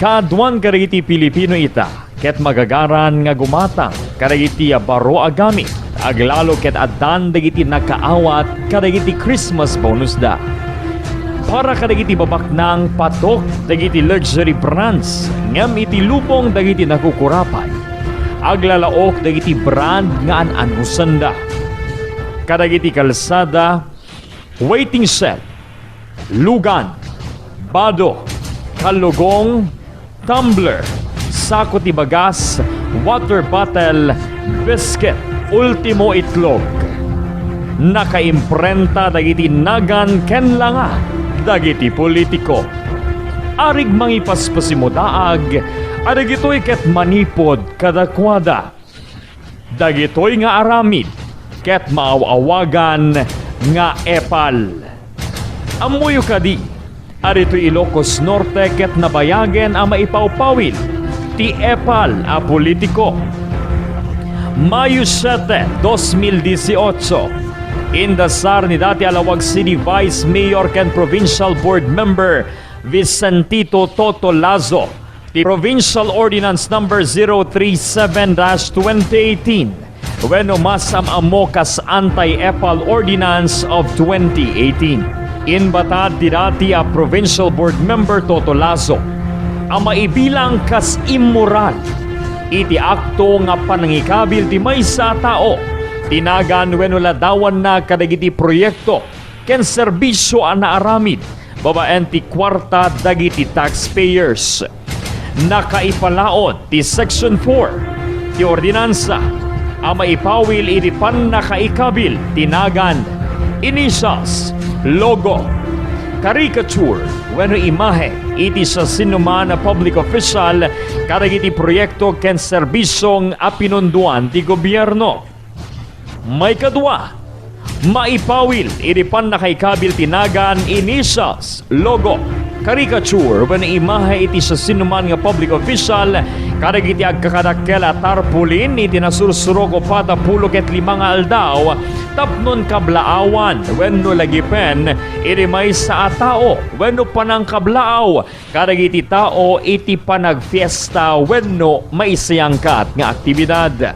Kaadwan karagiti Pilipino ita, ket magagaran nga gumatang karagiti baro agamit, aglalo ket addan dagiti nakaawat karagiti Christmas bonus da. Para kadagiti babaknang patok dagiti luxury brands ngem iti lubong dagiti nakukurapay. Aglalaok dagiti brand nga an-anusan da. Kadagiti kalsada, waiting set, lugan, bado, kalugong, tumbler, sako ti bagas, water bottle, biscuit, ultimo itlog. Nakaimprenta dagiti nagan ken langa dagiti pulitiko. Arig mangipaspasimo daag, adagitoy ket manipod kadakwada. Dagitoy nga aramid ket maawawagan nga epal. Amuyo kadi, arito Ilocos Norte ket nabayagen ang maipawpawil ti epal a pulitiko. Mayo 7, 2018, indasar ni dati Alawag City Vice Mayor ken Provincial Board Member Vicentito Toto Lazo ti Provincial Ordinance Number 037-2018 when umasam amo kas Anti-Epal Ordinance of 2018. Inbatad ti dati a Provincial Board Member Toto Lazo ang maibilang kas immoral iti akto nga panangikabil ti maysa tao tinagan wenno ladawan na kadagiti proyekto ken serbisyo a naaramid babaen ti kwarta dagiti taxpayers. Nakaipalaod ti Section 4 ti ordinansa ang maipawil iti pannakaikabil tinagan initials, logo, caricature, wenno imahe iti sa sinuman na public official kadagiti proyekto ken serbisyong apinunduan ti gobyerno. May kadwa, maipawil iti pannakaikabil tinagan initials, logo, caricature wenno imahe iti sa sinuman nga public official kadagiti agkakadakkel a tarpulin iti nasursurok o patapulo ket 5 nga aldaw tapnon kablaawan wenno lagipen iti maysa a tao wenno panang kablaaw kadagiti tao iti panagfiesta wenno maisayangkat nga aktibidad.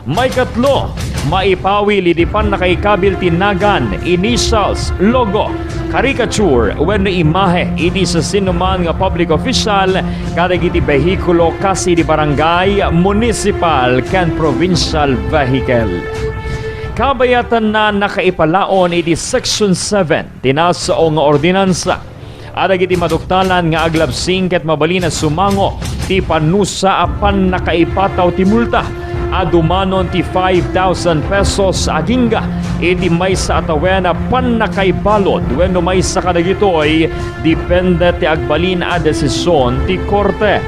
May katlo, maipawil iti pannakaikabil tinagan initials, logo, caricature wenno imahe iti sa sinuman nga public official kadagiti behikulo kasi di barangay, municipal ken provincial vehicle. Kabayatan na nakaipalaon iti Section 7 tinasao nga ordinansa adagiti maduktalan nga aglablasing ket mabalin na sumango ti panusa apan nakaipataw ti multa adumanon ti 5,000 pesos agingga iti maysa atawen a pannakaibalod wenno maysa kadagitoy depende ti agbalin a desisyon ti korte.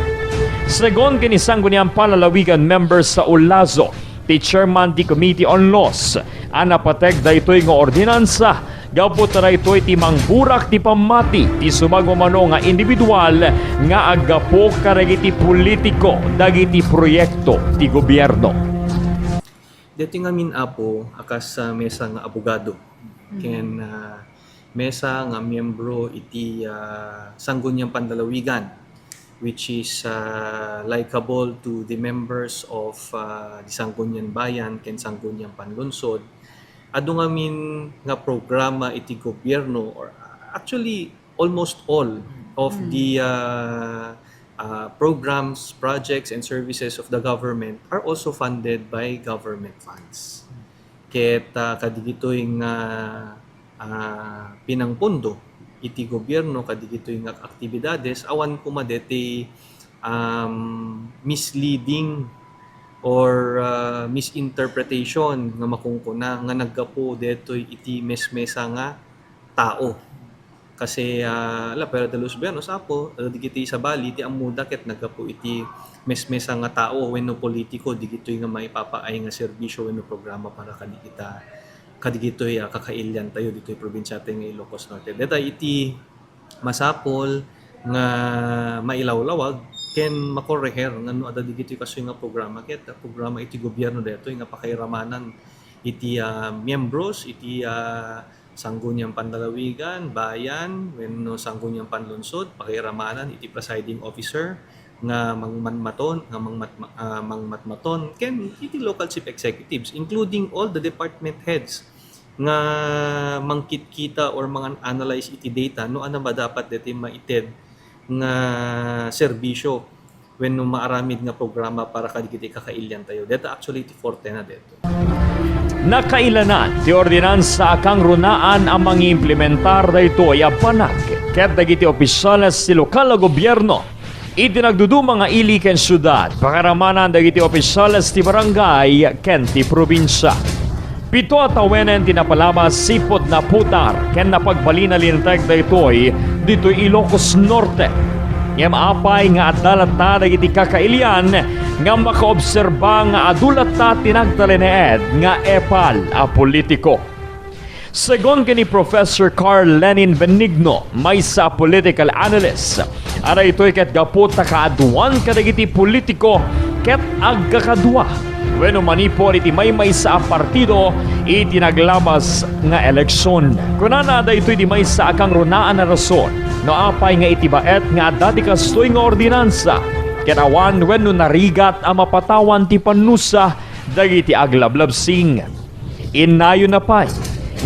Segon kinisang guniang palalawigan members sa Ulazo, ti chairman ti Committee on Laws, anapatek daytoy nga ordinansa, gapot daytoy ti mangburak ti pamati ti sumagmamano nga individual nga aggapo karagiti politiko dagiti proyekto ti gobyerno. Dito nga apo akas sa mesa nga abogado ken mesa nga miyembro iti sangguniang pandalawigan which is likable to the members of the Sangguniang Bayan ken Sangguniang Panlunsod. Adu ngamin nga programa iti gobyerno or actually almost all of the programs, projects and services of the government are also funded by government funds. Ket kadigitoy nga pinangpondo iti gobyerno kadigitoy nga aktibidades awan kumadeti misleading or misinterpretation nga makungkuna nga naggapo detoy iti mesmesa nga tao. Kasi pero dalos biano sapo digiti sa Bali ti amuda ket naggapo iti mesmesa nga tao wenno politiko digitoy nga maipapaay nga serbisyo wenno programa para kadigitoy kakailyan tayo ditoy probinsya tayo nga Ilocos Norte. Deta iti masapol nga mailawlawag ken makoreher ngano adda digitoy kasoy nga programa ket programa iti gobyerno detoy nga pakairamanan iti miyembros iti Sangguniang Pandalawigan, Bayan, wenno Sangguniang Panlunsod, pakairamanan iti presiding officer, nga mangmatmaton ken iti local chief executives, including all the department heads nga mangkitkita or mga analyze iti data no ano ba dapat deti maited nga serbisyo when no maaramid nga programa para kadagiti kakailyan tayo. Deta actually iti forte na deto. Nakailanan ti ordinansa kang runaan ang mangiimplementar daytoy a panag ket dagiti opisyales ti lokal na gobyerno iti nagduduma nga ili ken syudad pakaramanan dagiti opisyales ti barangay ken ti probinsya. 7 tawenen tinapalabas sipod na putar ken napagbalina linteg daytoy ditoy Ilocos Norte. Ngem apay nga adda latta dagiti kakailyan nga makaobserba nga adulata nagtalinaed nga epal a pulitiko. Segon kini Professor Carl Lenin Benigno, may sa political analyst, aray ito'y ket gapota kaaduan kadagiti politiko ket agkakadwa. Wenno manipor iti may sa partido iti naglabas nga eleksyon. Kunana daytoy di may sa akang runaan na rason no apay nga iti baet nga adda ti kastoy nga ordinansa ket awan wenno narigat a mapatawan ti panusa dagiti aglablasing. Inayo na pay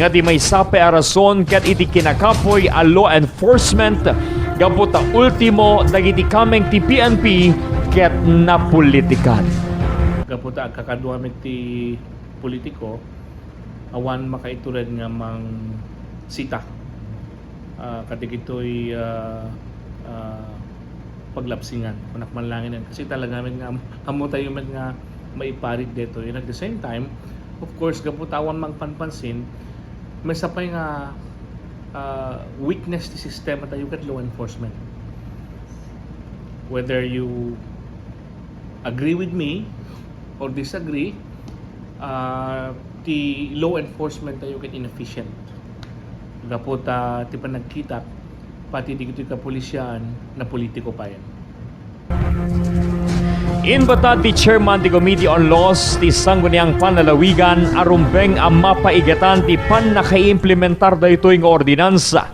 nga di may sape a rason ket iti kinakapoy a law enforcement gaputa ultimo dagiti kameng ti PNP ket napolitikan. Gaputa kakaduam iti politiko awan makaitured nga mang sita kadigitoy paglapsingan kunak manlangin kasi talaga nga amo tayo nga maiparit dito and at the same time of course gaputa awan mang panpansin may sapay nga weakness ti sistema tayo kat law enforcement, whether you agree with me or disagree, the law enforcement tayo ket inefficient. Gapota ti panagkita pati di kito kapulisyan na politiko pa yan. Inbatad ti Chairman ti Committee on Laws ti Sangguniang Panlalawigan arumbeng ang mapaigatan ti panakaimplementar daytoy nga ordinansa.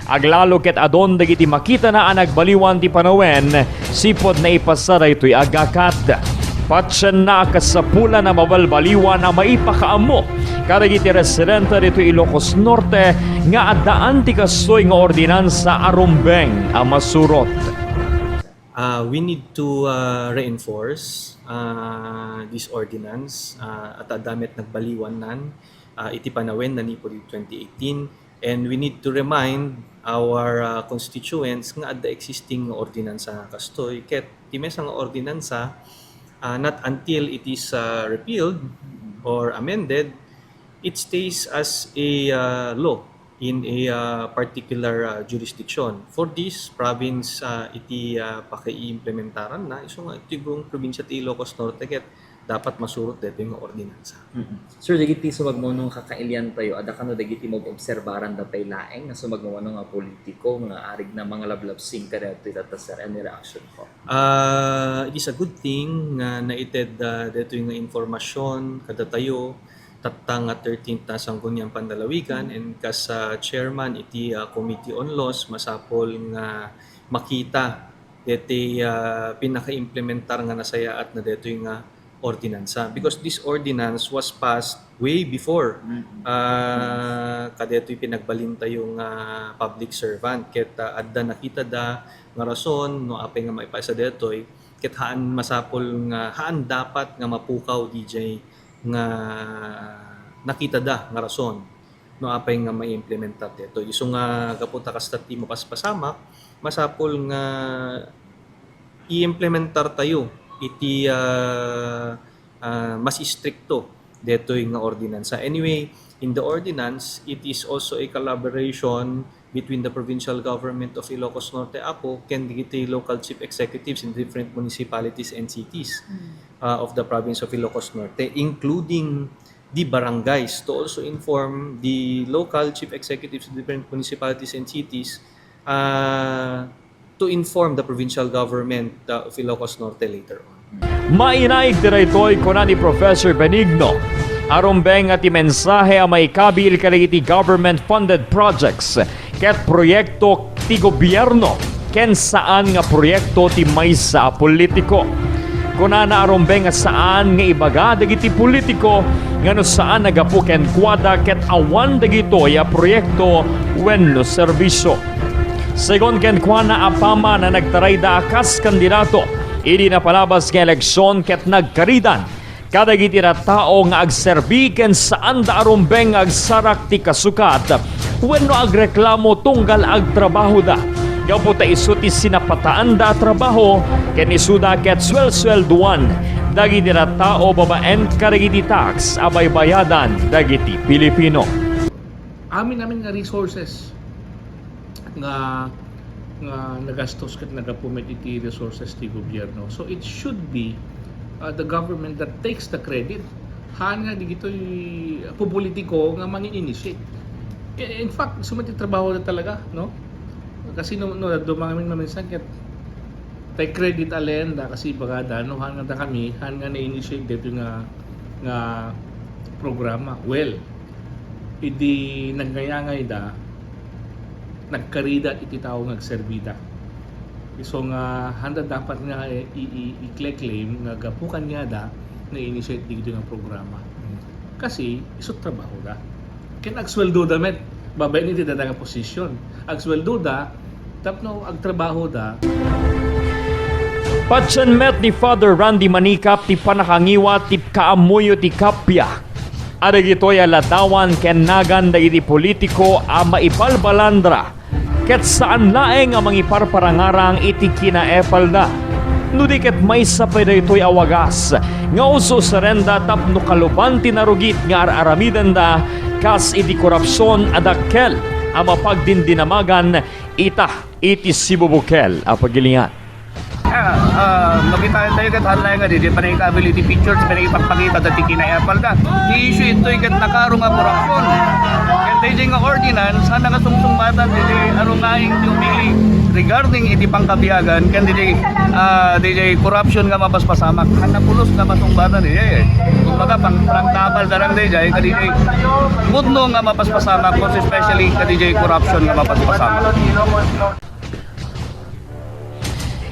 Aglalo ket adon dagiti makita na ang nagbaliwan ti panawen sipod na ipasa daytoy agakat. Patsen na kasapula na mabalbaliwan na maipakaamo kadagiti residente dito Ilocos Norte nga addaan ti kastoy nga ordinansa arumbeng a masurot. We need to reinforce this ordinance at adamit nagbaliwan nan iti panawen na ni 2018, and we need to remind our constituents nga adda existing ordinansa nga kastoy ket ti mesa nga ordinansa not until it is repealed or amended, it stays as a law in a particular jurisdiction. For this province, iti paki-implementaran na iso nga iti buong probinsya ti Ilocos Norte ket dapat masurot dito yung ordinansa. Sir, dagiti sumagmonong kakailyan tayo, ada kano dagiti mag-obserbaran datay laeng na sumagmonong nga politiko nga arig na mga lablabsing kada ito sir, any reaction po? It is a good thing nga naited dito yung informasyon kada tayo tatang 13th na Sangguniang Panlalawigan, and kas chairman iti Committee on Laws masapol nga makita dito pinaka-implementar nga nasaya at na dito yung ordinansa, because this ordinance was passed way before kadeto'y pinagbalin tayong public servant ket adda nakita da nga rason no apay nga maipasa detoy ket haan masapol nga haan dapat nga mapukaw DJ nga nakita da nga rason no apay nga maiimplementar detoy iso nga gaputa kasta ti mapaspasamak masapol nga i-implementar tayo iti mas stricto detoy nga ordinansa. Anyway, in the ordinance, it is also a collaboration between the provincial government of Ilocos Norte, APO, and the local chief executives in different municipalities and cities of the province of Ilocos Norte, including the barangays, to also inform the local chief executives of different municipalities and cities to inform the provincial government of Ilocos Norte later on. Mainaig diraytoy kuna ni Professor Benigno arumbeng at mensahe ang may kabil kalagiti government-funded projects ket proyekto ti gobyerno ken saan nga proyekto ti maysa a politiko. Kunana arombe nga saan nga ibaga dagiti politiko ngano saan nagapu ken kwada ket awan dagitoy a proyekto wenno serbisyo. Segon ken kuana apama na nagtaray da akas kandidato idi na palabas nga eleksyon ket nagkaridan kadagiti na tao nga agserbi ken saan da arumbeng agsarak ti kasukat wenno agreklamo tunggal agtrabaho da. Gapo ta isuti sinapataan da trabaho ken isuda ket swelduan dagiti na tao babaen kadagiti tax abay bayadan dagiti Pilipino. Amin nga resources nga nagastos ket nagapumit iti resources ti gobyerno. So it should be the government that takes the credit. Haan nga digito'y pulitiko nga mangi-initiate. In fact, sumati trabaho na talaga, no? Kasi no dumamin maminsan ket tay credit alenda kasi bagada no haan nga kami haan nga na-initiate dito nga programa. Well, idi naggayangay da nagkarida iti tao ngagserbida. So nga handa dapat nga i-claim nga gapukan niya da na initiate dito nga programa. Kasi isot trabaho da. Ken agsweldo da met babay ni da nga posisyon. Agsweldo da tapno agtrabaho da. Patsan met ni Father Randy Manikap ti panakangiwa ti kaamuyo ti kapya. Ada gito'y alatawan ken nagan dagiti politiko a maibalbalandra ket saan laeng ang mangiparparangarang iti kinaepal na. No di ket maysa pa daytoy awagas nga uso serenda tapno kaluban tinarugit nga aramidan da kas iti korupsyon adakkel a mapagdindinamagan iti sibubukel a pagilingan. Makita tayo kat halay nga di pa na ability pictures pa na ipagpakita dati kinaepal da i-issue ito kat nakarong nga korupsyon kaya tayo nga ordinance handa nga sungsungmatan di arungaing umili regarding iti pangkabiyagan kaya di corruption nga mapaspasamak handa pulos nga masungmatan kumbaga pangtabal darang di kadi mudno nga mapaspasamak most especially kadi corruption nga mapaspasamak.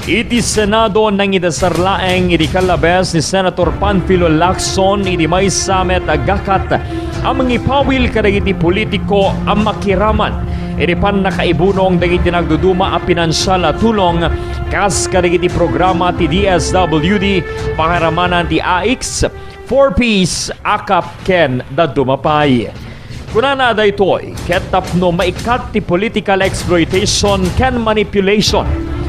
Iti Senado nang idasarlaeng iti kalabes ni Senator Panfilo Lacson iti may samet agakat ang mangipawil kadagiti politiko ang makiraman iti pan nakaibunong dagiti nagduduma a pinansyal na tulong kas kadagiti programa ti DSWD pangaramanan ti AX 4Ps akap ken dadumapay. Kunana daytoy ket tapno maikat ti political exploitation ken manipulation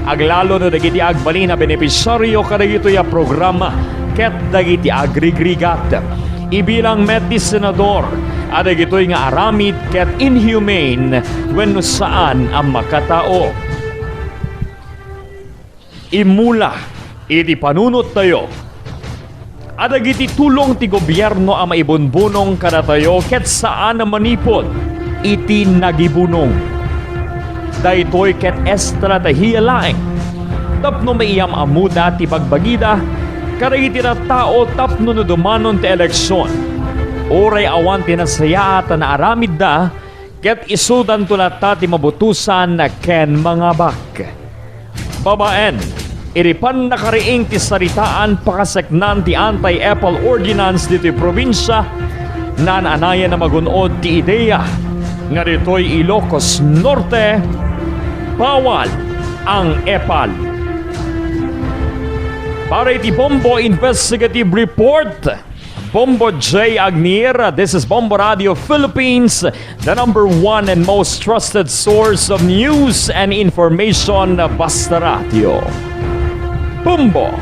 aglalo no dagiti agbalin na benepisyaryo kadagito ya programa ket dagiti agrigrigat. Ibilang met ti senador adagitoy nga aramid ket inhumane wenno saan ang makatao. Imula iti panunot tayo adagiti tulong ti gobyerno ang maibunbunong kada tayo ket saan ang manipod iti nagibunong. Daytoy ket estratehiya laeng tapno maiyam amuda ti bagbagida kadagiti na tao tapno no dumanon ti eleksyon oray awan tinasaya at na aramid da ket isudan tulata ti mabutusan na ken mga bak babaen iripan nakariing ti saritaan pakaseknan ti anti-epal ordinance dito probinsya nananayan na magunod ti ideya nga dito'y Ilocos Norte bawal ang epal. Para iti Bombo Investigative Report, Bombo J. Agnier, this is Bombo Radio Philippines, the #1 and most trusted source of news and information, basta radio. Bombo!